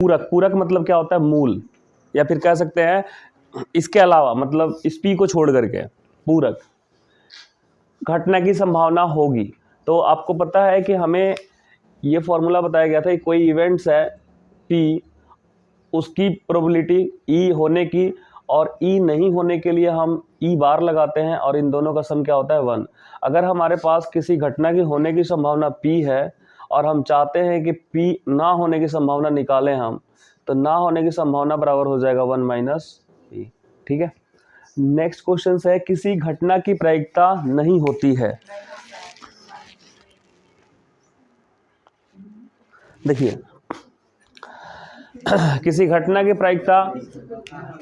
पूरक, पूरक मतलब क्या होता है, मूल, या फिर कह सकते हैं इसके अलावा, मतलब इस पी को छोड़ करके पूरक घटना की संभावना होगी। तो आपको पता है कि हमें ये फॉर्मूला बताया गया था कि कोई इवेंट्स है पी, उसकी प्रोबेबिलिटी ई होने की और ई नहीं होने के लिए हम ई बार लगाते हैं, और इन दोनों का सम क्या होता है 1। अगर हमारे पास किसी घटना की होने की संभावना पी है और हम चाहते हैं कि पी ना होने की संभावना निकालें हम, तो ना होने की संभावना बराबर हो जाएगा 1 माइनस पी। ठीक है। नेक्स्ट क्वेश्चन है, किसी घटना की प्रायिकता नहीं होती है। देखिए किसी घटना की प्रायिकता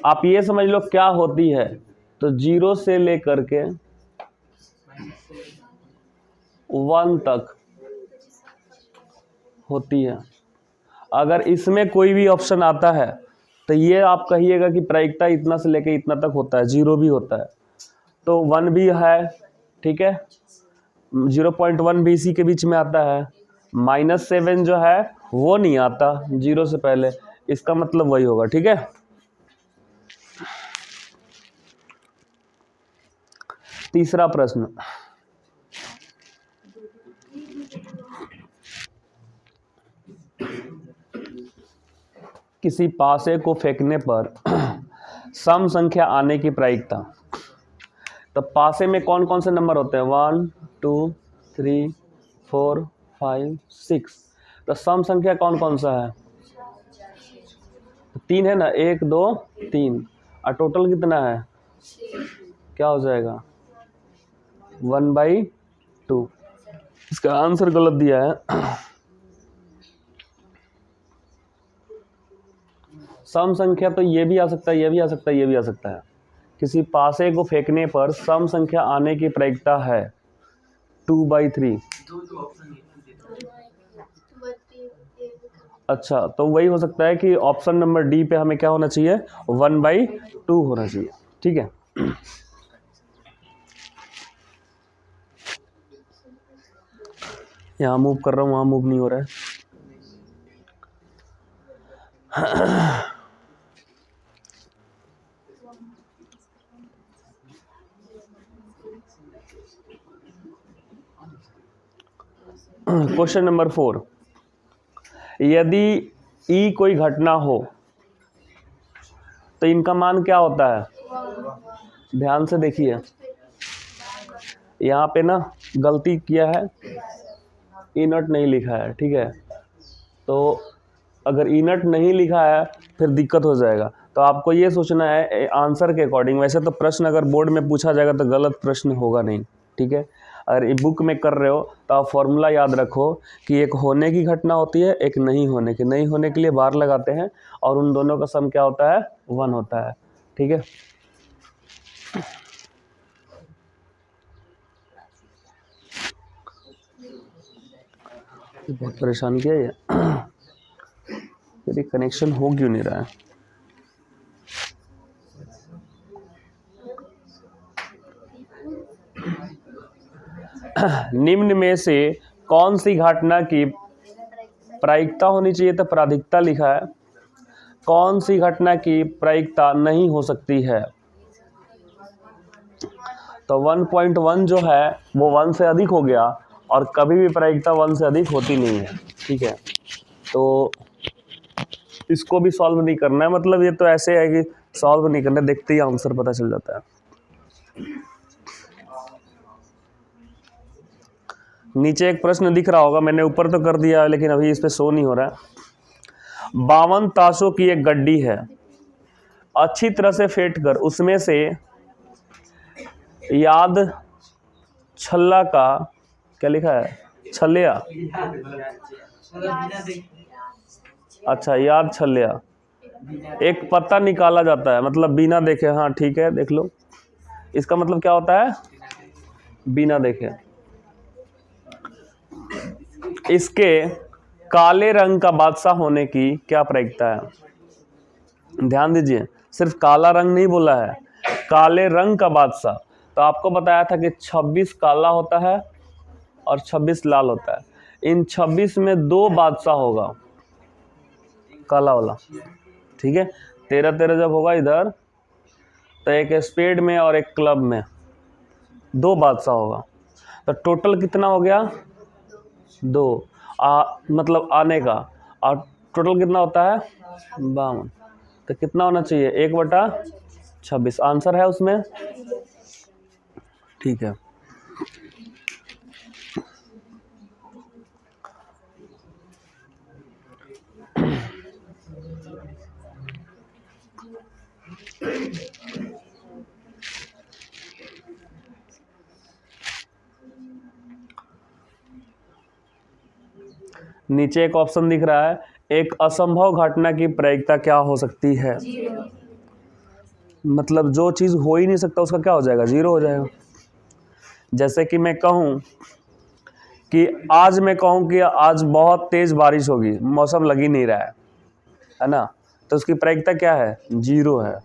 आप ये समझ लो क्या होती है, तो 0 से लेकर के 1 तक होती है। अगर इसमें कोई भी ऑप्शन आता है तो ये आप कहिएगा कि प्रायिकता इतना से लेकर इतना तक होता है, 0 भी होता है, तो 1 भी है, ठीक है, 0.1 भी इसी के बीच में आता है, -7 जो है वो नहीं आता 0 से पहले, इसका मतलब वही होगा। ठीक है। तीसरा प्रश्न, किसी पासे को फेंकने पर सम संख्या आने की प्रायिकता। तो पासे में कौन कौन से नंबर होते हैं, 1 2 3 4 5 6, तो सम संख्या कौन कौन सा है, 3 है ना, 1 2 3, और टोटल कितना है, क्या हो जाएगा 1/2। इसका आंसर गलत दिया है। सम संख्या तो ये भी आ सकता है, ये भी आ सकता है, ये भी आ सकता है। किसी पासे को फेंकने पर सम संख्या आने की प्रायिकता है 2/3। अच्छा, तो वही हो सकता है कि ऑप्शन नंबर डी पे हमें क्या होना चाहिए, 1/2 होना चाहिए। ठीक है। यहाँ मूव कर रहा हूँ, वहाँ मूव नहीं हो रहा है। क्वेश्चन नंबर 4, यदि ई कोई घटना हो तो इनका मान क्या होता है। ध्यान से देखिए, यहाँ पे ना गलती किया है, ई नॉट नहीं लिखा है। ठीक है, तो अगर ई नॉट नहीं लिखा है फिर दिक्कत हो जाएगा। तो आपको ये सोचना है आंसर के अकॉर्डिंग। वैसे तो प्रश्न अगर बोर्ड में पूछा जाएगा तो गलत प्रश्न होगा नहीं। ठीक है, अगर ये बुक में कर रहे हो तो आप फॉर्मूला याद रखो कि एक होने की घटना होती है, एक नहीं होने की। नहीं होने के लिए बार लगाते हैं और उन दोनों का सम क्या होता है, 1 होता है। ठीक है। बहुत परेशान किया ये, यदि कनेक्शन हो क्यों नहीं रहा है। निम्न में से कौन सी घटना की प्रायिकता होनी चाहिए, तो प्रायिकता लिखा है। कौन सी घटना की प्रायिकता नहीं हो सकती है, तो 1.1 जो है वो 1 से अधिक हो गया, और कभी भी प्रायिकता 1 से अधिक होती नहीं है। ठीक है, तो इसको भी सॉल्व नहीं करना है, मतलब ये तो ऐसे है कि सॉल्व नहीं करना, देखते ही आंसर पता चल जाता है। नीचे एक प्रश्न दिख रहा होगा, मैंने ऊपर तो कर दिया लेकिन अभी इस पे शो नहीं हो रहा है। 52 ताशों की एक गड्डी है, अच्छी तरह से फेंट कर उसमें से याद छल्ला का, क्या लिखा है, छल्लिया, अच्छा याद छल्लिया, एक पत्ता निकाला जाता है, मतलब बिना देखे। हाँ ठीक है, देख लो, इसका मतलब क्या होता है, बिना देखे। इसके काले रंग का बादशाह होने की क्या प्रायिकता है। ध्यान दीजिए, सिर्फ काला रंग नहीं बोला है, काले रंग का बादशाह। तो आपको बताया था कि 26 काला होता है और 26 लाल होता है। इन 26 में 2 बादशाह होगा, काला वाला, ठीक है। 13-13 जब होगा इधर तो एक स्पेड में और एक क्लब में 2 बादशाह होगा, तो टोटल कितना हो गया 2, मतलब आने का, और टोटल कितना होता है 52, तो कितना होना चाहिए 1/26 आंसर है उसमें, ठीक है। नीचे एक ऑप्शन दिख रहा है, एक असंभव घटना की प्रायिकता क्या हो सकती है। मतलब जो चीज़ हो ही नहीं सकता उसका क्या हो जाएगा, 0 हो जाएगा। जैसे कि मैं कहूँ कि आज मैं कहूँ कि आज बहुत तेज़ बारिश होगी, मौसम लग ही नहीं रहा है ना, तो उसकी प्रायिकता क्या है 0 है।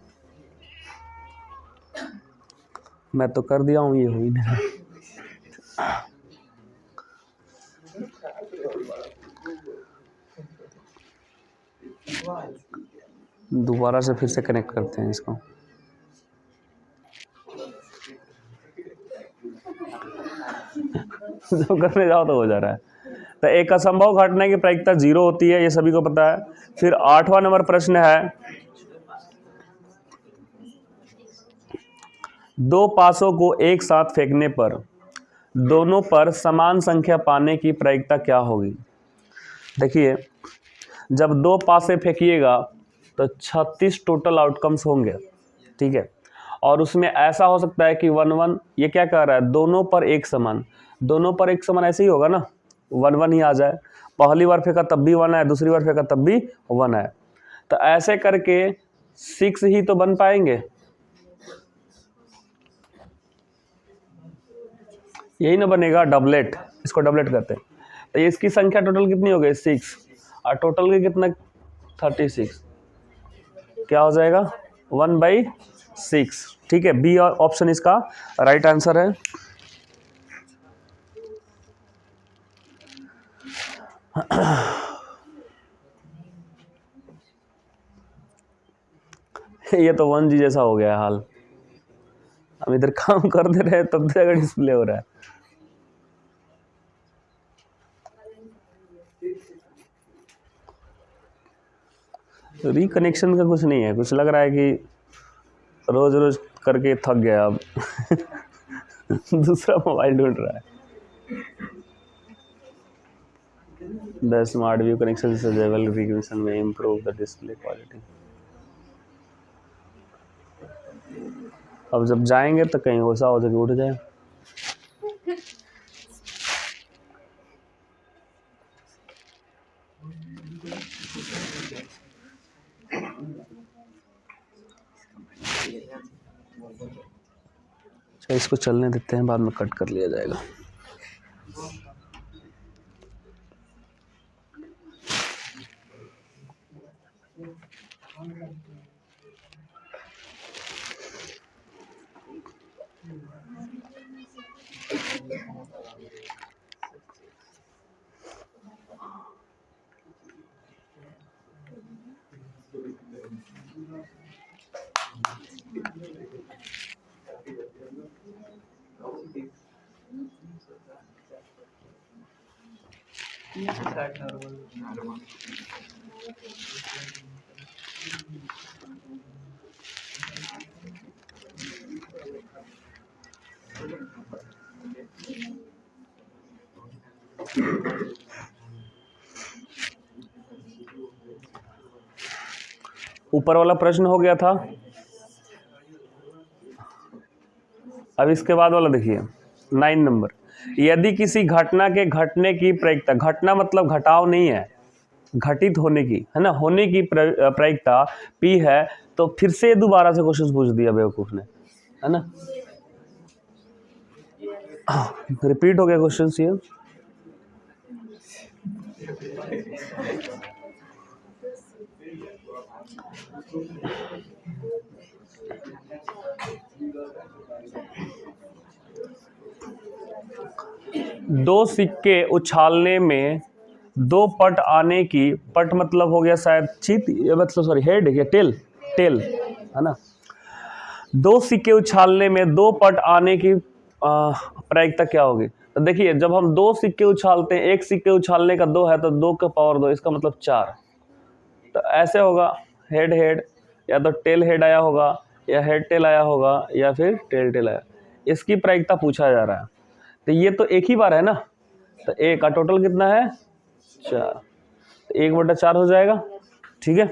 मैं तो कर दिया हूँ, ये हो ही नहीं रहा। दोबारा से फिर से कनेक्ट करते हैं इसको। जब करने जाओ तो हो जा रहा है। तो एक असंभव घटना की प्रायिकता 0 होती है, ये सभी को पता है। फिर 8वां नंबर प्रश्न है, 2 पासों को एक साथ फेंकने पर दोनों पर समान संख्या पाने की प्रायिकता क्या होगी। देखिए, जब 2 पासे फेंकिएगा तो 36 टोटल आउटकम्स होंगे, ठीक है। और उसमें ऐसा हो सकता है कि 1-1, ये क्या कह रहा है, दोनों पर एक समान, दोनों पर एक समान ऐसे ही होगा ना, 1-1 ही आ जाए। पहली बार फेंका तब भी 1 है, दूसरी बार फेंका तब भी 1 है, तो ऐसे करके 6 ही तो बन पाएंगे, यही ना बनेगा डबलेट, इसको डबलेट कहते हैं। तो ये इसकी संख्या टोटल कितनी हो गई 6, और टोटल के कितना 36, क्या हो जाएगा 1/6, ठीक है। बी ऑप्शन इसका राइट आंसर है। ये तो 1G जैसा हो गया हाल, हम इधर काम कर दे रहे हैं तब तक डिस्प्ले हो रहा है। रिकनेक्शन का कुछ नहीं है, कुछ लग रहा है कि रोज रोज करके थक गया अब दूसरा मोबाइल ढूंढ रहा है। The smart view connection suggestible reconnection में इम्प्रूव द डिस्प्ले क्वालिटी। अब जब जाएंगे तो कहीं वैसा हो जाए उठ जाए। अच्छा, इसको चलने देते हैं, बाद में कट कर लिया जाएगा। ऊपर वाला प्रश्न हो गया था। अब इसके बाद वाला देखिए 9 नंबर, यदि किसी घटना के घटने की प्रायिकता, घटना मतलब घटाव नहीं है, घटित होने की है ना, होने की प्रायिकता P है, तो फिर से दोबारा से क्वेश्चन पूछ दिया बेवकूफ ने, है ना। रिपीट हो गया क्वेश्चन ये। दो सिक्के उछालने में दो पट आने की, पट मतलब हो गया शायद चित, मतलब सॉरी हेड या टेल, टेल है ना। दो सिक्के उछालने में दो पट आने की प्रायिकता क्या होगी? तो देखिए जब हम दो सिक्के उछालते हैं, एक सिक्के उछालने का 2 है तो 2 का पावर 2, इसका मतलब 4। तो ऐसे होगा हेड हेड, या तो टेल हेड आया होगा, या हेड टेल आया होगा, या फिर टेल टेल आया। इसकी प्रायिकता पूछा जा रहा है। तो ये तो एक ही बार है ना, तो एक का टोटल कितना है 4, तो 1/4 हो जाएगा। ठीक है,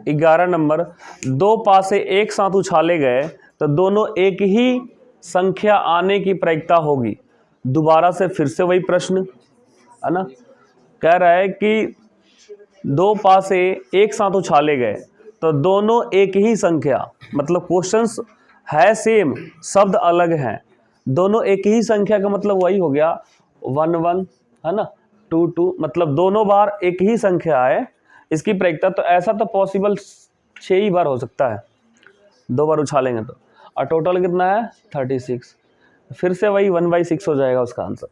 ग्यारह नंबर, दो पासे एक साथ उछाले गए तो दोनों एक ही संख्या आने की प्रायिकता होगी। दोबारा से फिर से वही प्रश्न है ना, कह रहा है कि दो पासे एक साथ उछाले गए तो दोनों एक ही संख्या, मतलब क्वेश्चंस है सेम, शब्द अलग हैं। दोनों एक ही संख्या का मतलब वही हो गया 1 1 है ना, 2 2, मतलब दोनों बार एक ही संख्या है इसकी प्रायिकता। तो ऐसा तो पॉसिबल 6 ही बार हो सकता है, 2 बार उछालेंगे तो। और टोटल कितना है 36, फिर से वही 1/6 हो जाएगा उसका आंसर।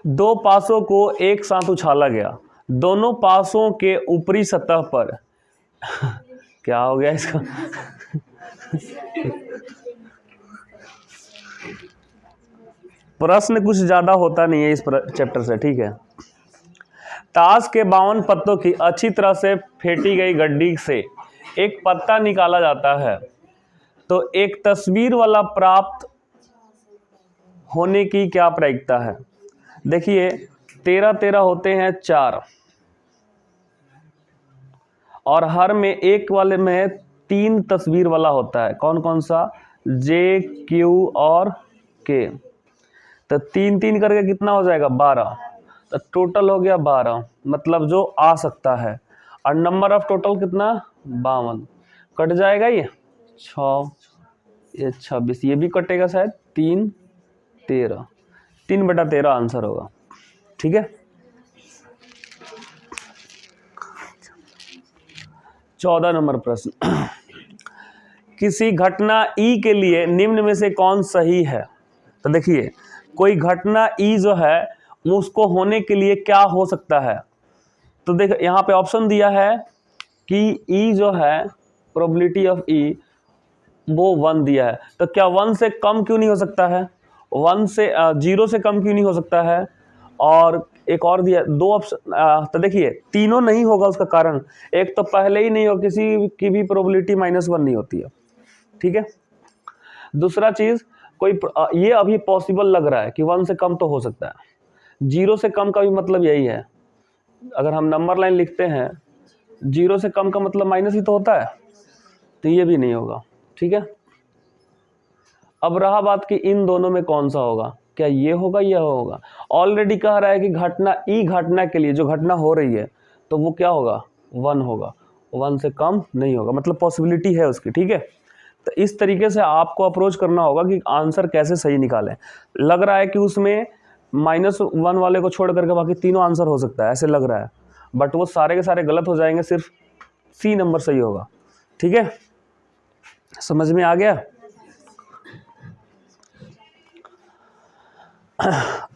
दो पासों को एक साथ उछाला गया, दोनों पासों के ऊपरी सतह पर क्या हो गया इसका प्रश्न कुछ ज्यादा होता नहीं है इस चैप्टर से, ठीक है। ताश के 52 पत्तों की अच्छी तरह से फेंटी गई गड्डी से एक पत्ता निकाला जाता है तो एक तस्वीर वाला प्राप्त होने की क्या प्रायिकता है? देखिए 13 13 होते हैं 4, और हर में एक वाले में 3 तस्वीर वाला होता है। कौन कौन सा? जे, क्यू और के। तो 3 3 करके कितना हो जाएगा 12, तो टोटल हो गया 12, मतलब जो आ सकता है। और नंबर ऑफ टोटल कितना 52, कट जाएगा ये 6, ये 26, ये भी कटेगा शायद 3 13, 3/13 आंसर होगा। ठीक है, 14 नंबर प्रश्न, किसी घटना ई के लिए निम्न में से कौन सही है? तो देखिए कोई घटना ई जो है वो उसको होने के लिए क्या हो सकता है? तो देख यहाँ पे ऑप्शन दिया है कि ई जो है प्रोबेबिलिटी ऑफ ई वो 1 दिया है, तो क्या 1 से कम क्यों नहीं हो सकता है? 1 से 0 से कम क्यों नहीं हो सकता है? और एक और दिया 2 ऑप्शन। तो देखिए तीनों नहीं होगा, उसका कारण एक तो पहले ही नहीं हो, किसी की भी प्रोबेबिलिटी -1 नहीं होती है। ठीक है, दूसरा चीज कोई ये अभी पॉसिबल लग रहा है कि 1 से कम तो हो सकता है, 0 से कम का भी मतलब यही है। अगर हम नंबर लाइन लिखते हैं 0 से कम का मतलब माइनस ही तो होता है, तो ये भी नहीं होगा। ठीक है, अब रहा बात कि इन दोनों में कौन सा होगा, क्या ये होगा या होगा? ऑलरेडी कह रहा है कि घटना ई घटना के लिए जो घटना हो रही है तो वो क्या होगा 1 होगा, 1 से कम नहीं होगा, मतलब पॉसिबिलिटी है उसकी। ठीक है, तो इस तरीके से आपको अप्रोच करना होगा कि आंसर कैसे सही निकालें। लग रहा है कि उसमें -1 वाले को छोड़ करके बाकी तीनों आंसर हो सकता है, ऐसे लग रहा है, बट वो सारे के सारे गलत हो जाएंगे, सिर्फ सी नंबर सही होगा। ठीक है, समझ में आ गया?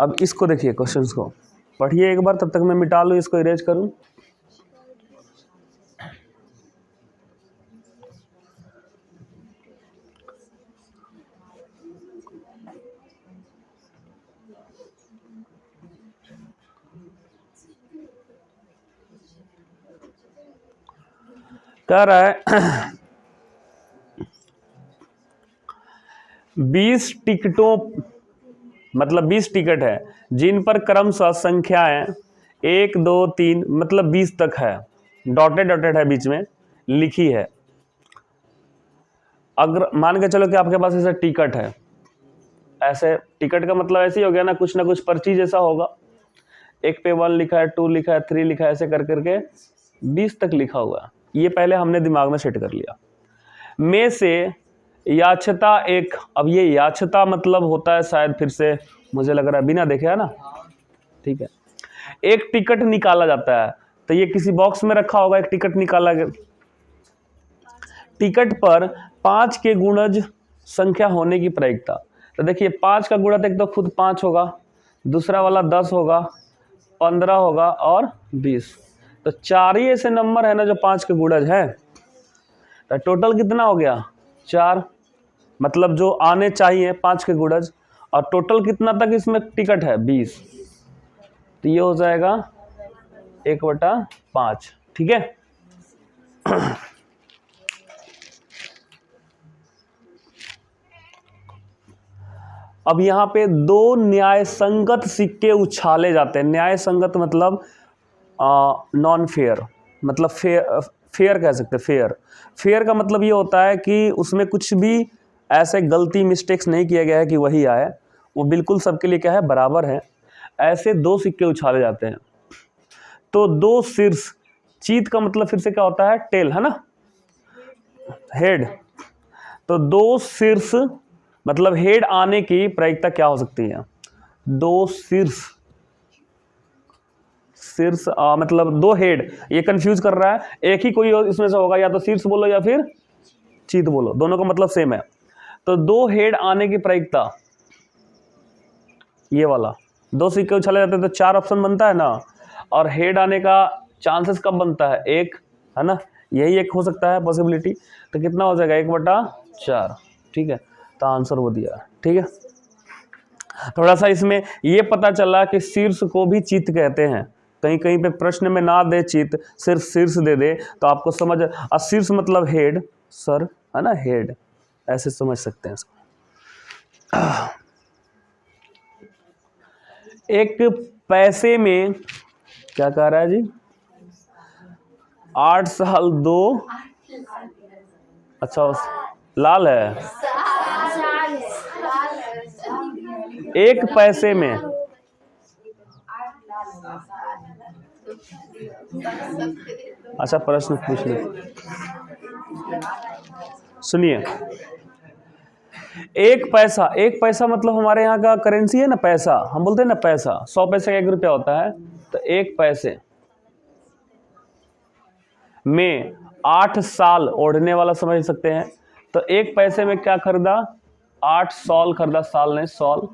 अब इसको देखिए, क्वेश्चंस को पढ़िए एक बार, तब तक मैं मिटा लूँ, इसको इरेज करूँ। कह रहा है 20 टिकटों, मतलब 20 टिकट है जिन पर क्रमशः संख्याएं 1 2 3 मतलब 20 तक है, डॉटेड डॉटेड है बीच में लिखी है। अगर मान के चलो कि आपके पास ऐसा टिकट है, ऐसे टिकट का मतलब ऐसे ही हो गया ना कुछ पर्ची जैसा होगा, एक पे 1 लिखा है, 2 लिखा है, 3 लिखा है, ऐसे कर करके 20 तक लिखा हुआ है। ये पहले हमने दिमाग में सेट कर लिया। में से याचता एक, अब ये याचता मतलब होता है शायद, फिर से मुझे लग रहा है बिना देखे है ना, ठीक है। एक टिकट निकाला जाता है, तो ये किसी बॉक्स में रखा होगा, एक टिकट निकाला गया। टिकट पर 5 के गुणज संख्या होने की प्रायिकता। तो देखिए 5 का गुणज एक तो खुद 5 होगा, दूसरा वाला 10 होगा, 15 होगा और 20। तो 4 ही ऐसे नंबर है ना जो 5 के गुणज है। तो टोटल कितना हो गया 4, मतलब जो आने चाहिए 5 के गुणज, और टोटल कितना तक इसमें टिकट है 20। तो ये हो जाएगा 1/5। ठीक है। अब यहाँ पे 2 न्याय संगत सिक्के उछाले जाते हैं। न्याय संगत मतलब नॉन फेयर, मतलब फेयर कह सकते हैं। फेयर का मतलब ये होता है कि उसमें कुछ भी ऐसे गलती मिस्टेक्स नहीं किया गया है कि वही आए, वो बिल्कुल सबके लिए क्या है, बराबर है। ऐसे 2 सिक्के उछाले जाते हैं। तो 2 शीर्ष, चीत का मतलब फिर से क्या होता है, टेल, है ना, हेड। तो 2 शीर्ष मतलब हेड आने की प्रायिकता क्या हो सकती है, 2 शीर्ष मतलब 2 हेड, ये कंफ्यूज कर रहा है। एक ही कोई इसमें से होगा, या तो शीर्ष बोलो या फिर चीत बोलो, दोनों का मतलब सेम है। तो 2 हेड आने की प्रायिकता, ये वाला 2 सिक्के उछाले जाते हैं तो 4 ऑप्शन बनता है ना, और हेड आने का चांसेस कब बनता है, 1, है ना, यही एक हो सकता है पॉसिबिलिटी। तो कितना हो जाएगा 1/4। ठीक है, तो आंसर वो दिया। ठीक है, थोड़ा सा इसमें ये पता चला कि शीर्ष को भी चित कहते हैं। कहीं कहीं पे प्रश्न में ना दे चित, सिर्फ शीर्ष दे दे, तो आपको समझ, शीर्ष मतलब हेड, सर, है ना, हेड, ऐसे समझ सकते हैं इसको। एक पैसे में क्या कह रहा है जी, 8 साल 2, अच्छा लाल है, एक पैसे में, अच्छा प्रश्न पूछ ले, सुनिए। एक पैसा मतलब हमारे यहाँ का करेंसी है ना, पैसा, हम बोलते हैं ना पैसा, 100 पैसे का 1 रुपया होता है। तो एक पैसे में 8 साल ओढ़ने वाला समझ सकते हैं। तो एक पैसे में क्या खरीदा, 8 सॉल खरीदा, साल नहीं सॉल,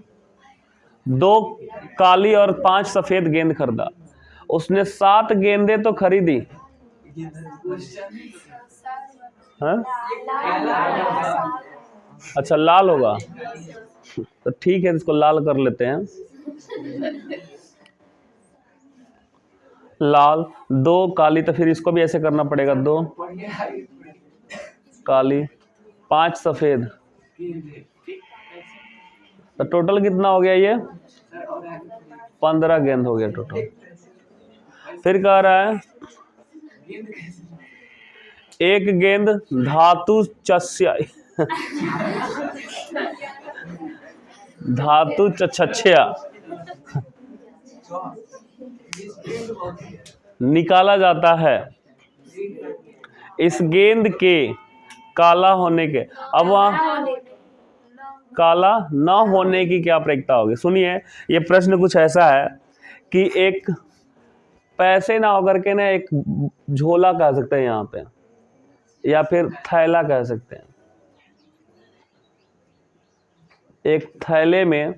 2 काली और 5 सफेद गेंद खरीदा। उसने 7 गेंदें तो खरीदी, हाँ? अच्छा लाल होगा, तो ठीक है, इसको लाल कर लेते हैं। लाल, 2 काली, तो फिर इसको भी ऐसे करना पड़ेगा, 2 काली, 5 सफेद, तो टोटल कितना हो गया, ये 15 गेंद हो गया टोटल। फिर कह रहा है एक गेंद धातु चस्या धातु चछ्या निकाला जाता है, इस गेंद के काला होने के, अब वहां काला ना होने की क्या प्रायिकता होगी। सुनिए, ये प्रश्न कुछ ऐसा है कि एक पैसे ना होकर के ना एक झोला कह सकते हैं यहाँ पे, या फिर थैला कह सकते हैं। एक थैले में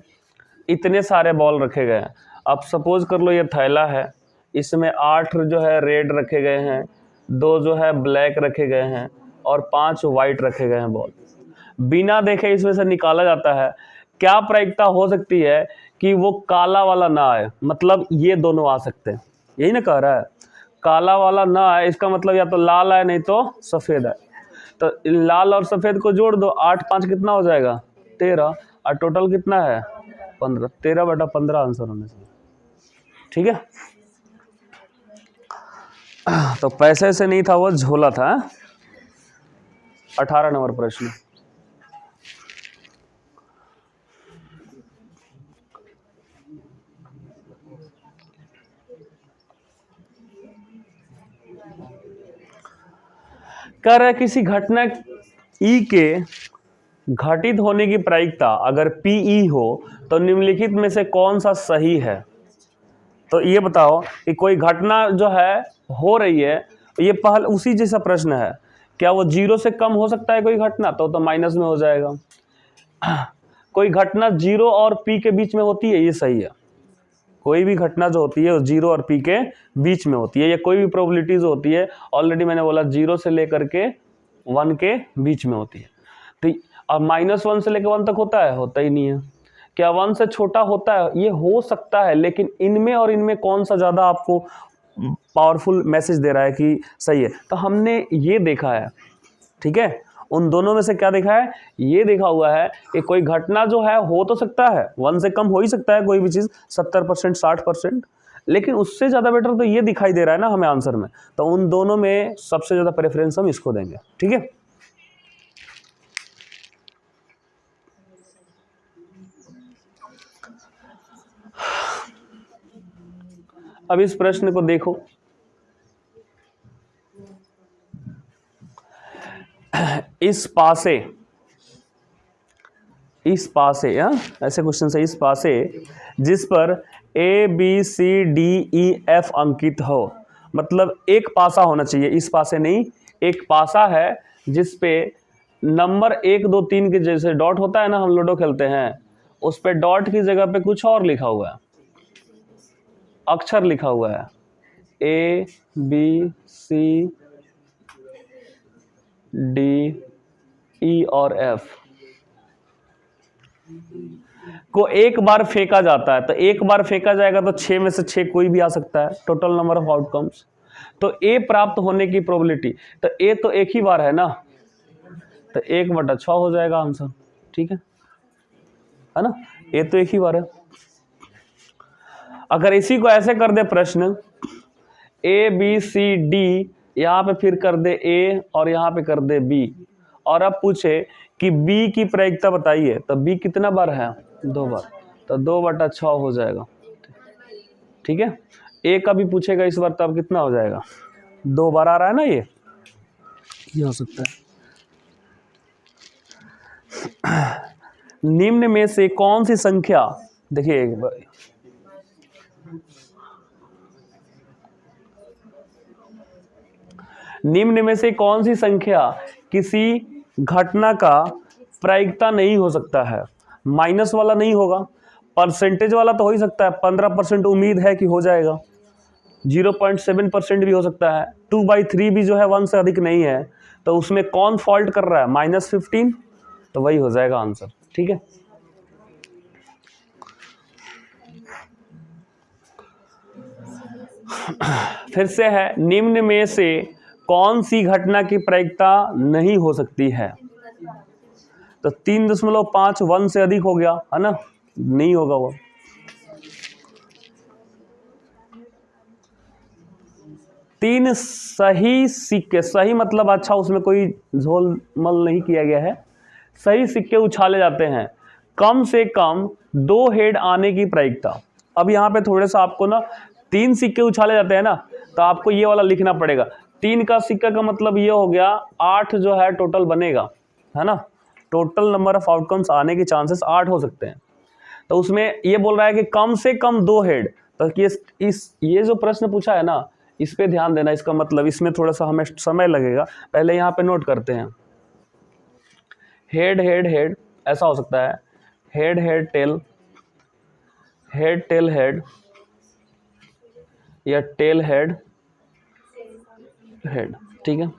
इतने सारे बॉल रखे गए हैं। अब सपोज कर लो ये थैला है, इसमें 8 जो है रेड रखे गए हैं, 2 जो है ब्लैक रखे गए हैं, और 5 वाइट रखे गए हैं बॉल। बिना देखे इसमें से निकाला जाता है, क्या प्रायिकता हो सकती है कि वो काला वाला ना आए, मतलब ये दोनों आ सकते हैं, यही ना कह रहा है, काला वाला ना आए, इसका मतलब या तो लाल आए नहीं तो सफ़ेद आए। तो लाल और सफ़ेद को जोड़ दो, 8 5 कितना हो जाएगा 13, और टोटल कितना है 15, 13/15 आंसर होने चाहिए। ठीक है, तो पैसे से नहीं था, वो झोला था। 18 नंबर प्रश्न, कह रहा है किसी घटना ई के घटित होने की प्रायिकता अगर पीई हो तो निम्नलिखित में से कौन सा सही है। तो ये बताओ कि कोई घटना जो है हो रही है, ये पहले उसी जैसा प्रश्न है, क्या वो 0 से कम हो सकता है कोई घटना? तो माइनस में हो जाएगा। कोई घटना 0 और p के बीच में होती है, ये सही है। कोई भी घटना जो होती है वो 0 और p के बीच में होती है, या कोई भी प्रोबेबिलिटी जो होती है, ऑलरेडी मैंने बोला 0 से लेकर के 1 के बीच में होती है। तो अब -1 से लेकर 1 तक होता है? होता ही नहीं है। क्या 1 से छोटा होता है? ये हो सकता है, लेकिन इनमें और इनमें कौन सा ज़्यादा आपको पावरफुल मैसेज दे रहा है कि सही है? तो हमने ये देखा है, ठीक है, उन दोनों में से क्या देखा है? ये देखा हुआ है कि कोई घटना जो है हो तो सकता है, 1 से कम हो ही सकता है कोई भी चीज़, 70% 60%, लेकिन उससे ज़्यादा बेटर तो ये दिखाई दे रहा है ना हमें आंसर में। तो उन दोनों में सबसे ज़्यादा प्रेफरेंस हम इसको देंगे, ठीक है। अब इस प्रश्न को देखो, इस पासे ऐसे क्वेश्चन है, इस पासे जिस पर ABCDEF अंकित हो, मतलब एक पासा होना चाहिए, इस पासे नहीं, एक पासा है जिस पे नंबर 1 2 3 के जैसे डॉट होता है ना, हम लूडो खेलते हैं, उस पे डॉट की जगह पे कुछ और लिखा हुआ है, अक्षर लिखा हुआ है, ABCD और F को एक बार फेंका जाता है। तो एक बार फेंका जाएगा तो 6 में से 6 कोई भी आ सकता है, टोटल नंबर ऑफ आउटकम्स। तो A प्राप्त होने की प्रोबेबिलिटी, तो A तो एक ही बार है ना, तो 1/6 हो जाएगा आंसर, ठीक है ना। A तो एक ही बार है। अगर इसी को ऐसे कर दे प्रश्न, ABCD, यहाँ पे फिर कर दे A और यहाँ पे कर दे B, और अब पूछे कि B की प्रायिकता बताइए, तो B कितना बार है? 2 बार, तो 2/6 हो जाएगा, ठीक है। A का भी पूछेगा इस बार, तब कितना हो जाएगा? 2 बार आ रहा है ना, ये हो सकता है। निम्न में से कौन सी संख्या, देखिए निम्न में से कौन सी संख्या किसी घटना का प्रायिकता नहीं हो सकता है? माइनस वाला नहीं होगा, परसेंटेज वाला तो हो ही सकता है, 15% उम्मीद है कि हो जाएगा, 0.7% भी हो सकता है, 2/3 भी जो है 1 से अधिक नहीं है, तो उसमें कौन फॉल्ट कर रहा है? -15, तो वही हो जाएगा आंसर, ठीक है। फिर से है, निम्न में से कौन सी घटना की प्रायिकता नहीं हो सकती है? तो 3.5 1 से अधिक हो गया है ना, नहीं होगा वो। तीन सही सिक्के, सही मतलब अच्छा, उसमें कोई झोलमल नहीं किया गया है, सही सिक्के उछाले जाते हैं, कम से कम 2 हेड आने की प्रायिकता। अब यहाँ पे थोड़े सा आपको ना, 3 सिक्के उछाले जाते हैं ना, तो आपको ये वाला लिखना पड़ेगा। 3 का सिक्का का मतलब ये हो गया 8 जो है टोटल बनेगा, है ना, टोटल नंबर ऑफ आउटकम्स आने के चांसेस 8 हो सकते हैं। तो उसमें ये बोल रहा है कि कम से कम 2 हेड, तो ये जो प्रश्न पूछा है ना, इस पे ध्यान देना। इसका मतलब इसमें थोड़ा सा हमें समय लगेगा, पहले यहाँ पे नोट करते हैं। हेड हेड हेड ऐसा हो सकता है, head head tail, head tail head, या टेल हेड हेड, ठीक है।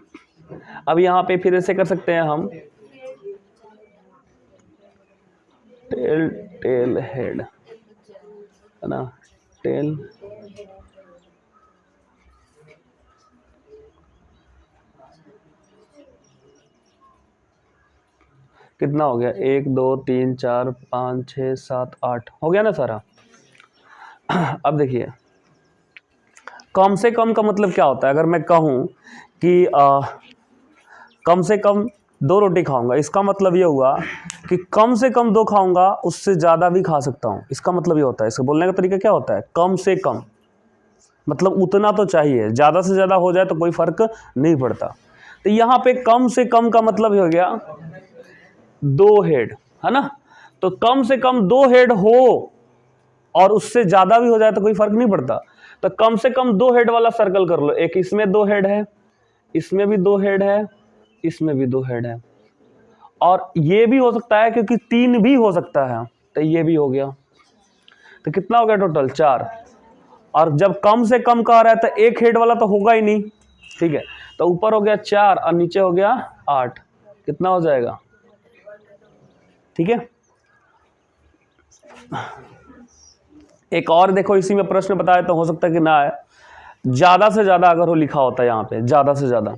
अब यहाँ पे फिर ऐसे कर सकते हैं हम, टेल टेल हेड, है ना, टेल कितना हो गया? 1 2 3 4 5 6 7 8 हो गया ना सारा। अब देखिए, कम से कम का मतलब क्या होता है? अगर मैं कहूँ कि कम से कम 2 रोटी खाऊंगा, इसका मतलब ये हुआ कि कम से कम 2 खाऊंगा, उससे ज़्यादा भी खा सकता हूँ, इसका मतलब ये होता है। इसको बोलने का तरीका क्या होता है? कम से कम मतलब उतना तो चाहिए, ज़्यादा से ज़्यादा हो जाए तो कोई फ़र्क नहीं पड़ता। तो यहाँ पे कम से कम का मतलब हो गया 2 हेड, है ना। तो कम से कम 2 हेड हो, और उससे ज़्यादा भी हो जाए तो कोई फर्क नहीं पड़ता। तो कम से कम 2 हेड वाला सर्कल कर लो। एक इसमें 2 हेड है, इसमें भी 2 हेड है, इसमें भी 2 हेड है, और ये भी हो सकता है क्योंकि 3 भी हो सकता है, तो ये भी हो गया। तो कितना हो गया टोटल? 4। और जब कम से कम कह रहा है तो 1 हेड वाला तो होगा ही नहीं, ठीक है। तो ऊपर हो गया 4 और नीचे हो गया 8। कितना हो जाएगा? ठीक है। एक और देखो, इसी में प्रश्न बताया तो हो सकता है कि ना आए, ज्यादा से ज्यादा अगर वो लिखा होता है यहां पे, ज्यादा से ज्यादा,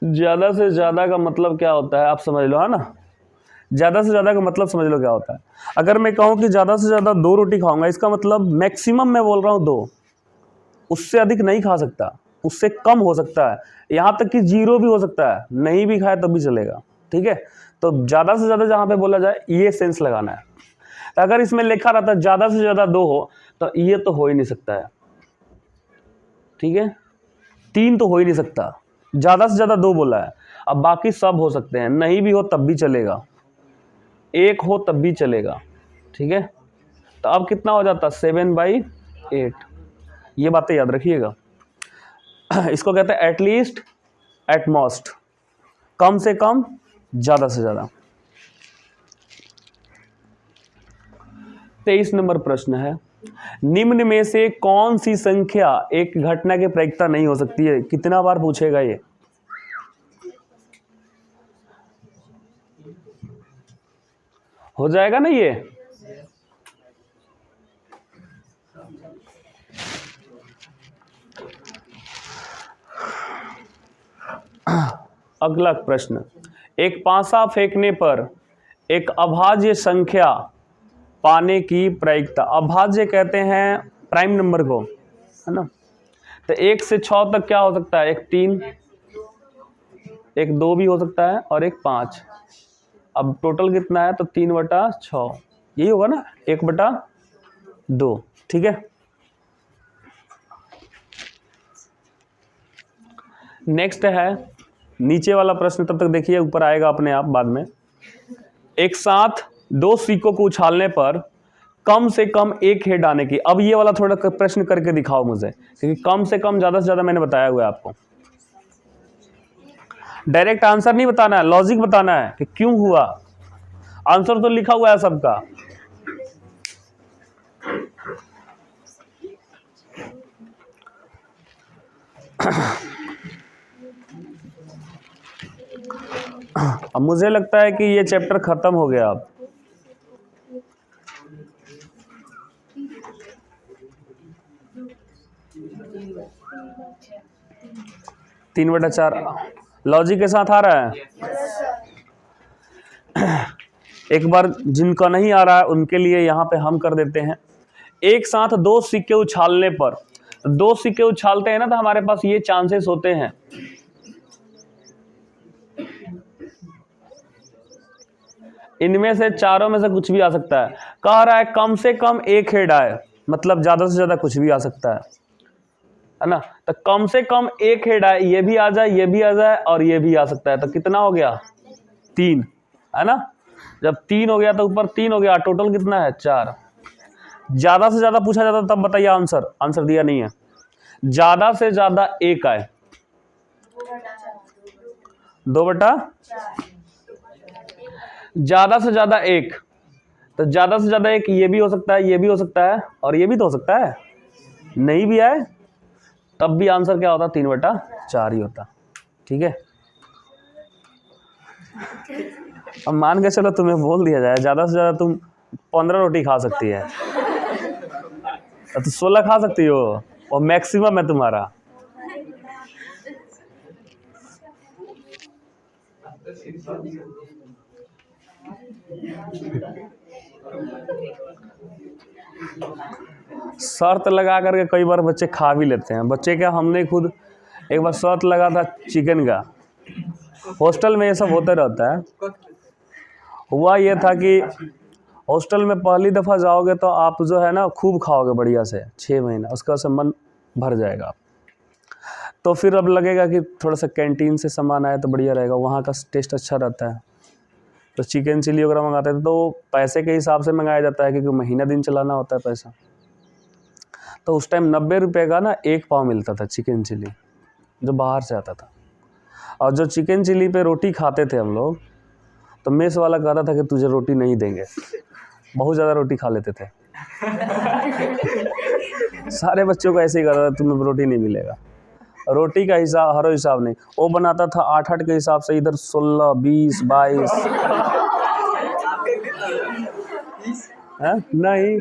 ज्यादा से ज्यादा का मतलब क्या होता है आप समझ लो, है ना। ज्यादा से ज्यादा का मतलब समझ लो क्या होता है। अगर मैं कहूं कि ज्यादा से ज्यादा 2 रोटी खाऊंगा, इसका मतलब मैक्सिमम मैं बोल रहा हूं 2, उससे अधिक नहीं खा सकता, उससे कम हो सकता है, यहां तक कि 0 भी हो सकता है, नहीं भी खाए तब भी चलेगा, ठीक है। तो ज्यादा से ज्यादा जहां पे बोला जाए ये सेंस लगाना है। तो अगर इसमें लिखा रहता है ज्यादा से ज्यादा 2 हो, तो ये तो हो ही नहीं सकता है, ठीक है। 3 तो हो ही नहीं सकता, ज्यादा से ज्यादा 2 बोला है। अब बाकी सब हो सकते हैं, नहीं भी हो तब भी चलेगा, 1 हो तब भी चलेगा, ठीक है। तो अब कितना हो जाता? 7/8। ये बातें याद रखिएगा। इसको कहते हैं एटलीस्ट, एटमोस्ट, कम से कम, ज्यादा से ज्यादा। 23 नंबर प्रश्न है, निम्न में से कौन सी संख्या एक घटना की प्रायिकता नहीं हो सकती है? कितना बार पूछेगा ये? हो जाएगा ना ये? अगला प्रश्न, एक पासा फेंकने पर एक अभाज्य संख्या पाने की प्रायिकता। अभाज्य कहते हैं प्राइम नंबर को, है ना। तो 1 से 6 तक क्या हो सकता है? एक 3, एक 2 भी हो सकता है, और एक 5। अब टोटल कितना है? तो 3/6, यही होगा ना, 1/2, ठीक है। नेक्स्ट है नीचे वाला प्रश्न, तब तक देखिए, ऊपर आएगा अपने आप बाद में। एक साथ 2 सिक्कों को उछालने पर कम से कम 1 हेड आने की। अब ये वाला थोड़ा प्रश्न करके दिखाओ मुझे, क्योंकि कम से कम ज्यादा से ज्यादा मैंने बताया हुआ है आपको। डायरेक्ट आंसर नहीं बताना है, लॉजिक बताना है कि क्यों हुआ। आंसर तो लिखा हुआ है सबका। अब मुझे लगता है कि ये चैप्टर खत्म हो गया। अब तीन बटा 4 लॉजिक के साथ आ रहा है। एक बार जिनका नहीं आ रहा है उनके लिए यहाँ पे हम कर देते हैं। एक साथ 2 सिक्के उछालने पर, 2 सिक्के उछालते हैं ना, तो हमारे पास ये चांसेस होते हैं, इनमें से चारों में से कुछ भी आ सकता है। कह रहा है कम से कम 1 हेड आए, मतलब ज्यादा से ज्यादा कुछ भी आ सकता है ना। तो कम से कम 1 हेड आए, ये भी आ जाए, ये भी आ जाए, और ये भी आ सकता है। तो कितना हो गया? 3, है ना। जब 3 हो गया तो ऊपर 3 हो गया, टोटल कितना है? 4। ज्यादा से ज्यादा पूछा जाता तब बताइए आंसर, आंसर दिया नहीं है। ज्यादा से ज्यादा 1 आए, 2/4, ज्यादा से ज्यादा 1, तो ज्यादा से ज्यादा 1 ये भी हो सकता है, ये भी हो सकता है, और ये भी तो हो सकता है। नहीं भी आए तब भी आंसर क्या होता? 3/4 ही होता, ठीक है। अब मान के चलो तुम्हें बोल दिया जाए ज्यादा से ज्यादा तुम 15 रोटी खा सकती है, तो 16 खा सकती हो, और मैक्सिमम है तुम्हारा। शर्त लगा करके कई बार बच्चे खा भी लेते हैं। बच्चे क्या, हमने खुद एक बार शर्त लगा था चिकन का। हॉस्टल में ये सब होते रहता है। हुआ ये था कि हॉस्टल में पहली दफ़ा जाओगे तो आप जो है ना खूब खाओगे बढ़िया से 6 महीना, उसका से मन भर जाएगा। तो फिर अब लगेगा कि थोड़ा सा कैंटीन से सामान आया तो बढ़िया रहेगा, वहाँ का टेस्ट अच्छा रहता है। तो चिकन चिली वगैरह मंगाते थे तो पैसे के हिसाब से मंगाया जाता है, क्योंकि महीना दिन चलाना होता है पैसा। तो उस टाइम 90 रुपये का ना 1 पाव मिलता था चिकन चिली, जो बाहर से आता था। और जो चिकन चिली पे रोटी खाते थे हम लोग, तो मेस वाला कहता था कि तुझे रोटी नहीं देंगे, बहुत ज़्यादा रोटी खा लेते थे। सारे बच्चों को ऐसे ही कहता था तुम्हें रोटी नहीं मिलेगा। रोटी का हिसाब हर हिसाब नहीं, वो बनाता था 8-8 के हिसाब से, इधर 16, 20, 22 है नहीं।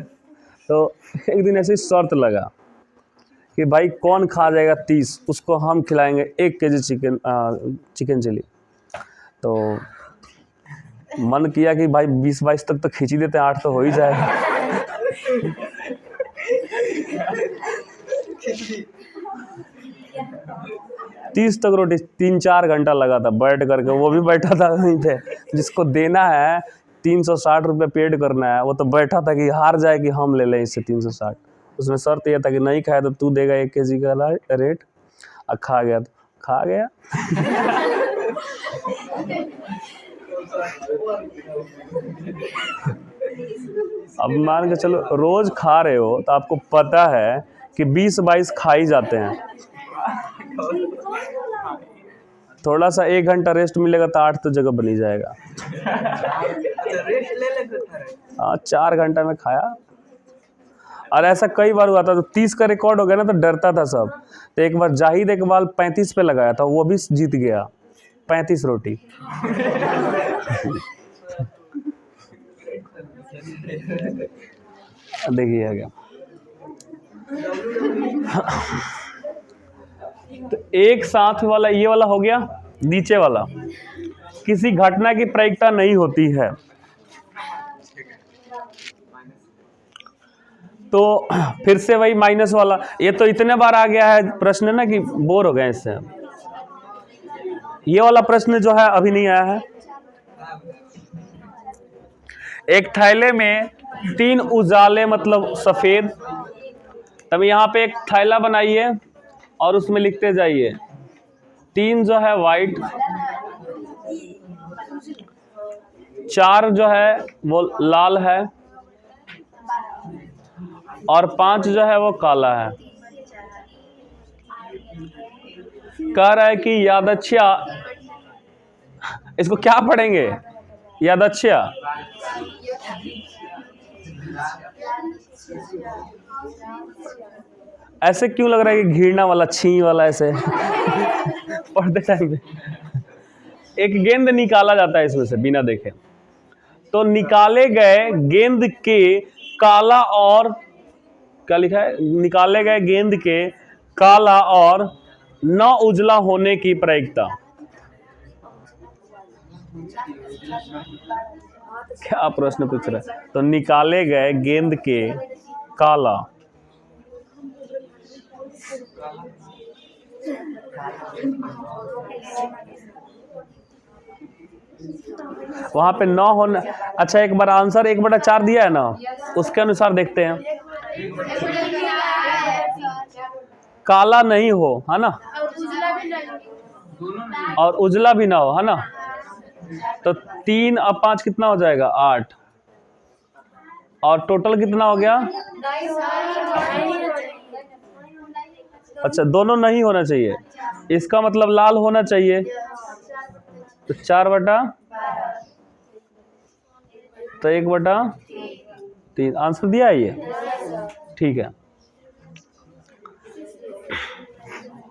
तो एक दिन ऐसी शर्त लगा कि भाई कौन खा जाएगा 30, उसको हम खिलाएंगे 1 केजी चिकन चिली। तो मन किया कि भाई 20-22 तक तो खींच ही देते हैं, 8 तो हो ही जाएगा। 30 तक रोटी 3-4 घंटा लगा था बैठ करके, वो भी बैठा था वहीं पे। जिसको देना है 360 रुपये पेड करना है, वो तो बैठा था कि हार जाए कि हम ले लें इससे 360। उसमें शर्त यह था कि नहीं खाया तो तू देगा 1 केजी का रेट। और खा गया तो खा गया। अब मान के चलो रोज खा रहे हो तो आपको पता है कि 20-22 खा ही जाते हैं। थोड़ा सा 1 घंटा रेस्ट मिलेगा तो 8 तो जगह बनी जाएगा। हाँ 4 घंटा में खाया। और ऐसा कई बार हुआ था, तो 30 का रिकॉर्ड हो गया ना तो डरता था सब। तो एक बार जाहिद इकबाल 35 पे लगाया था, वो भी जीत गया 35 रोटी। देखिए आ गया। तो एक साथ वाला ये वाला हो गया। नीचे वाला, किसी घटना की प्रायिकता नहीं होती है। तो फिर से वही माइनस वाला, ये तो इतने बार आ गया है प्रश्न ना कि बोर हो गए इससे। ये वाला प्रश्न जो है अभी नहीं आया है। एक थैले में 3 उजाले मतलब सफेद, तब यहाँ पे एक थैला बनाइए और उसमें लिखते जाइए 3 जो है वाइट, 4 जो है वो लाल है और 5 जो है वो काला है। कह रहा है कि यादच्छा, इसको क्या पढ़ेंगे? यादच्छा, ऐसे क्यों लग रहा है कि घृणा वाला, छी वाला ऐसे पढ़ते टाइम पे। एक गेंद निकाला जाता है इसमें से बिना देखे, तो निकाले गए गेंद के काला और क्या लिखा है, निकाले गए गेंद के काला और न उजला होने की प्रायिकता। क्या प्रश्न पूछ रहा है? तो निकाले गए गेंद के काला, वहां पे 9 होना। अच्छा एक बार आंसर 1/4 दिया है ना, उसके अनुसार देखते हैं। काला नहीं हो, है ना, और उजला भी ना हो, है ना। तो 3 और 5 कितना हो जाएगा? 8। और टोटल कितना हो गया? अच्छा दोनों नहीं होना चाहिए, इसका मतलब लाल होना चाहिए। तो 4/, तो 1/3 आंसर दिया है ये, ठीक है।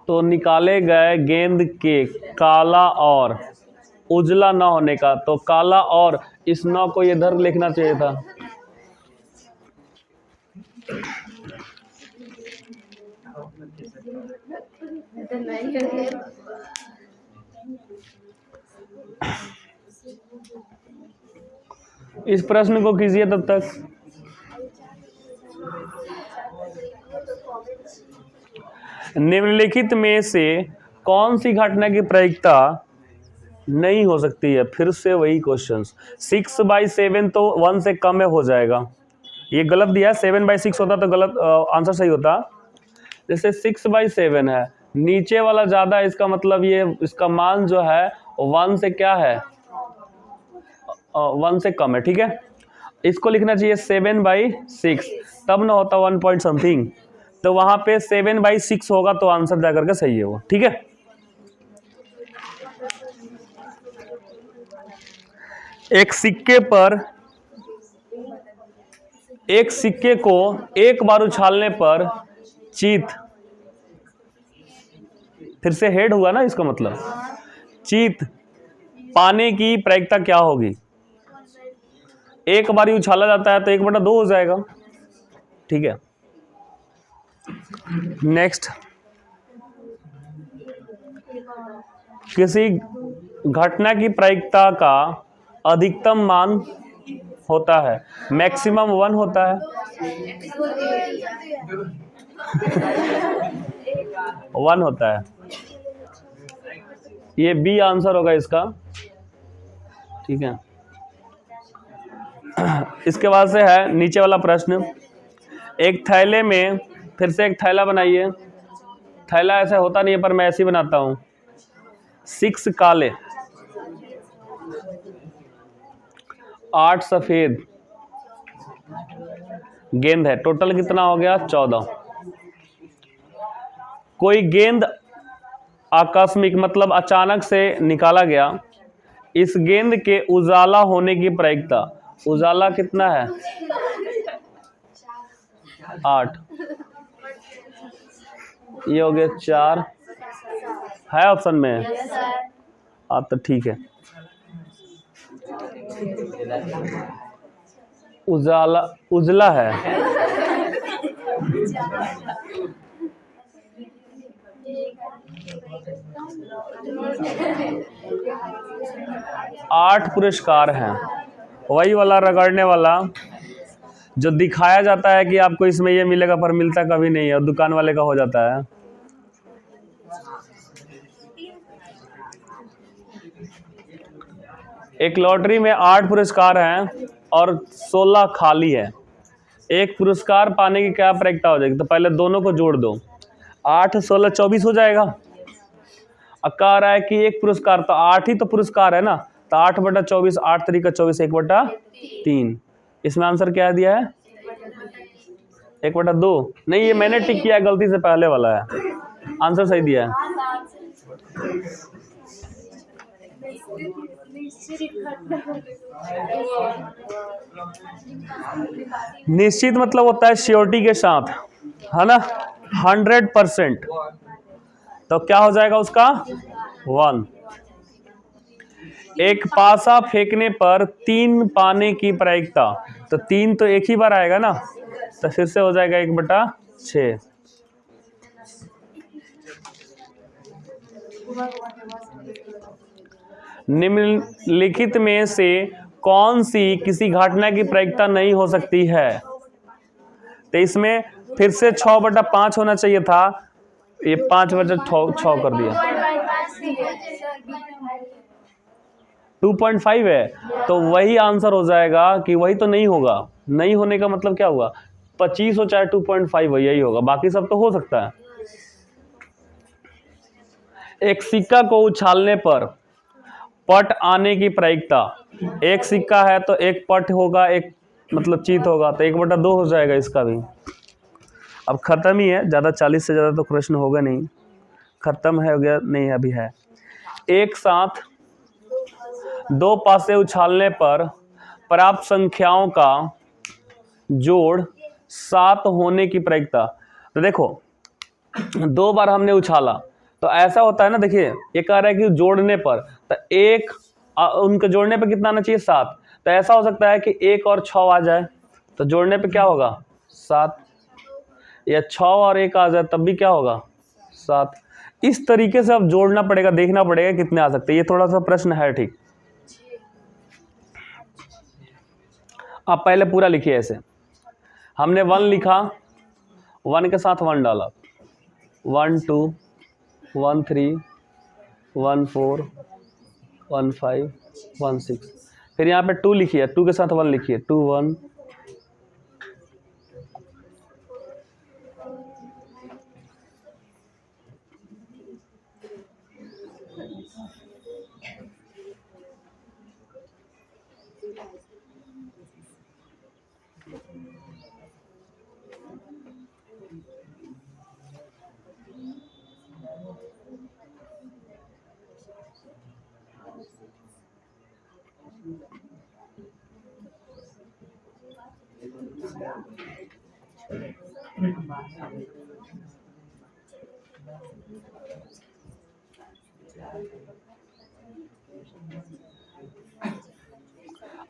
तो निकाले गए गेंद के काला और उजला ना होने का, तो काला और इस 9 को इधर लिखना चाहिए था। इस प्रश्न को कीजिए तब तक। निम्नलिखित में से कौन सी घटना की प्रायिकता नहीं हो सकती है? फिर से वही क्वेश्चंस। 6/7 तो 1 से कम में हो जाएगा, ये गलत दिया है। 7/6 होता तो गलत आंसर सही होता। जैसे 6/7 है, नीचे वाला ज़्यादा, इसका मतलब ये इसका मान जो है 1 से क्या है, 1 से कम है, ठीक है। इसको लिखना चाहिए 7/6, तब ना होता 1 पॉइंट समथिंग, तो वहां पे 7/6 होगा, तो आंसर जाकर के सही है वो, ठीक है। एक सिक्के को एक बार उछालने पर चीत, फिर से हेड हुआ ना, इसका मतलब चीत पाने की प्रायिकता क्या होगी। एक बार ही उछाला जाता है तो 1/2 हो जाएगा, ठीक है। नेक्स्ट, किसी घटना की प्रायिकता का अधिकतम मान होता है, मैक्सिमम 1 होता है। 1 होता है, ये बी आंसर होगा इसका, ठीक है। इसके बाद से है नीचे वाला प्रश्न, एक थैले में, फिर से एक थैला बनाइए। थैला ऐसा होता नहीं है पर मैं ऐसे ही बनाता हूं। 6 काले, 8 सफेद गेंद है, टोटल कितना हो गया 14। कोई गेंद आकस्मिक मतलब अचानक से निकाला गया, इस गेंद के उजाला होने की प्रायिकता, उजाला कितना है 8, ये हो गया 4 है ऑप्शन में, आप तो ठीक है। उजला है, आठ पुरस्कार हैं, वही वाला रगड़ने वाला जो दिखाया जाता है कि आपको इसमें ये मिलेगा पर मिलता कभी नहीं है, और दुकान वाले का हो जाता है। एक लॉटरी में 8 पुरस्कार हैं और 16 खाली है, एक पुरस्कार पाने की क्या प्रायिकता हो जाएगी। तो पहले दोनों को जोड़ दो, 8 16 24 हो जाएगा। अब कह रहा है कि एक पुरस्कार, तो 8 ही तो पुरस्कार है ना, तो 8/24, 8 3 24, 1/3। इसमें आंसर क्या दिया है 1/2। नहीं, ये मैंने टिक किया गलती से, पहले वाला है, आंसर सही दिया है। निश्चित मतलब होता है श्योरिटी के साथ, है ना, 100%, तो क्या हो जाएगा उसका 1। एक पासा फेंकने पर 3 पाने की प्रायिकता, तो 3 तो एक ही बार आएगा ना, तो फिर से हो जाएगा 1/6। निम्नलिखित में से कौन सी किसी घटना की प्रायिकता नहीं हो सकती है। तो इसमें फिर से 6/5 होना चाहिए था, ये 5/6 कर दिया, 2.5 है, तो वही आंसर हो जाएगा कि वही तो नहीं होगा। नहीं होने का मतलब क्या हुआ, 25 हो चाहे 2.5 हो, यही होगा, बाकी सब तो हो सकता है। एक सिक्का को उछालने पर पट आने की प्रायिकता, एक सिक्का है तो एक पट होगा, एक मतलब चीत होगा, तो 1/2 हो जाएगा इसका भी। अब खत्म ही है, ज़्यादा 40 से ज़्यादा तो प्रश्न होगा नहीं, खत्म है, हो गया नहीं, अभी है। एक साथ 2 पासे उछालने पर प्राप्त संख्याओं का जोड़ 7 होने की प्रायिकता। तो देखो 2 बार हमने उछाला, तो ऐसा होता है ना, देखिए ये कह रहा है कि जोड़ने पर, तो एक उनके जोड़ने पर कितना आना चाहिए 7, तो ऐसा हो सकता है कि 1 और 6 आ जाए, तो जोड़ने पे क्या होगा 7, या 6 और 1 आ जाए तब भी क्या होगा 7। इस तरीके से अब जोड़ना पड़ेगा, देखना पड़ेगा कितने आ सकते हैं, ये थोड़ा सा प्रश्न है, ठीक। आप पहले पूरा लिखिए ऐसे, हमने 1 लिखा, 1 के साथ 1 डाला, 1 2 1 3 1 4 1 5 1 6, फिर यहाँ पे 2 लिखिए, 2 के साथ 1 लिखिए, 2 1 2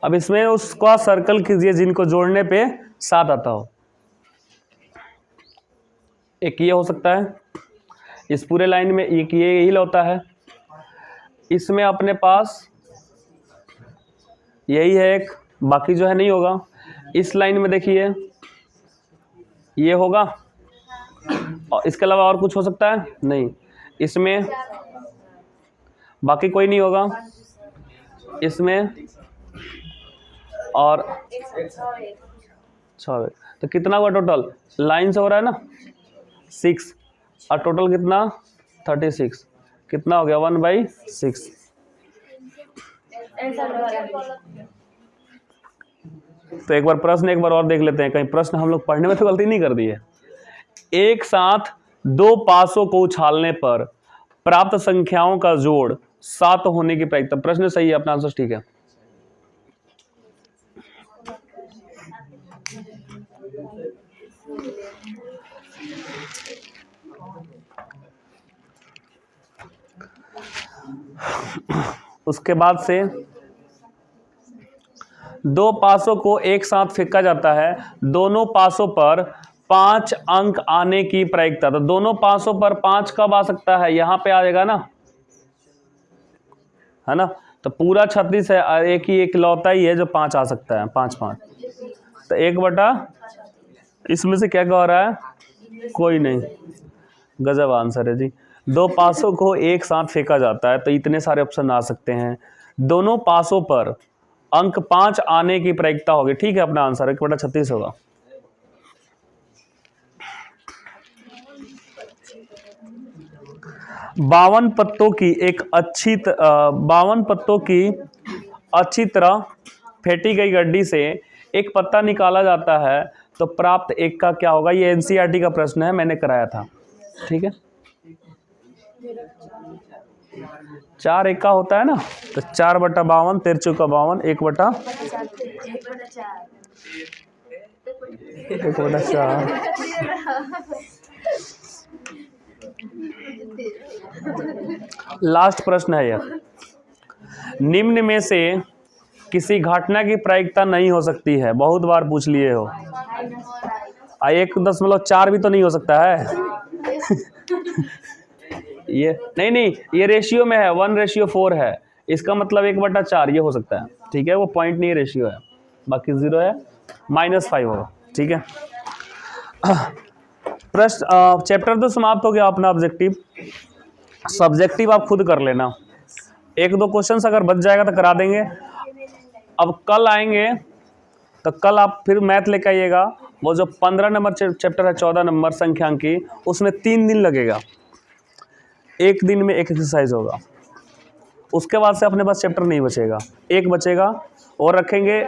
अब इसमें उसका सर्कल कीजिए जिनको जोड़ने पे 7 आता हो। एक ये हो सकता है, इस पूरे लाइन में एक ये यही होता है, इसमें अपने पास यही है एक, बाकी जो है नहीं होगा। इस लाइन में देखिए ये होगा, और इसके अलावा और कुछ हो सकता है नहीं। इसमें बाकी कोई नहीं होगा, इसमें और 6। तो कितना हुआ टोटल? लाइन से हो रहा है ना 6, और टोटल कितना 36। कितना हो गया 1/6। तो एक बार प्रश्न एक बार और देख लेते हैं, कहीं प्रश्न हम लोग पढ़ने में तो गलती नहीं कर दी है। एक साथ 2 पासों को उछालने पर प्राप्त संख्याओं का जोड़ 7 होने की प्रायिकता। प्रश्न सही है, अपना आंसर ठीक है। उसके बाद से 2 पासों को एक साथ फेंका जाता है, दोनों पासों पर 5 अंक आने की प्रायिकता। तो दोनों पासों पर 5 कब आ सकता है? यहां पे आ जाएगा ना, है ना। तो पूरा 36 है, एक ही एक लौता ही है जो 5 आ सकता है, 5 5। तो 1/, इसमें से क्या कह रहा है? कोई नहीं। गजब आंसर है जी। 2 पासों को एक साथ फेंका जाता है, तो इतने सारे ऑप्शन आ सकते हैं। दोनों पासों पर अंक 5 आने की प्रायिकता होगी। ठीक है, अपना आंसर 1/36 होगा। बावन पत्तों की अच्छी तरह फेंटी गई गड्डी से एक पत्ता निकाला जाता है तो प्राप्त एक का क्या होगा? ये एनसीईआरटी का प्रश्न है, मैंने कराया था। ठीक है, 4 एक का होता है ना, तो 4/52, 13 चौका 52, 1/4। लास्ट प्रश्न है यह। निम्न में से किसी घटना की प्रायिकता नहीं हो सकती है। बहुत बार पूछ लिए हो। 1.4 भी तो नहीं हो सकता है। ये नहीं, ये रेशियो में है, 1:4 है। इसका मतलब 1/4 ये हो सकता है। ठीक है, वो पॉइंट नहीं, रेशियो है, बाकी 0 है, -5 होगा। ठीक है, प्रश्न चैप्टर तो समाप्त हो गया अपना। ऑब्जेक्टिव सब्जेक्टिव आप खुद कर लेना, 1-2 क्वेश्चंस अगर बच जाएगा तो करा देंगे। अब कल आएंगे तो कल आप फिर मैथ लेकर आइएगा। वो जो 15 नंबर चैप्टर है, 14 नंबर संख्यांकी, उसमें 3 दिन लगेगा। एक दिन में एक एक्सरसाइज होगा। उसके बाद से अपने पास चैप्टर नहीं बचेगा, एक बचेगा और रखेंगे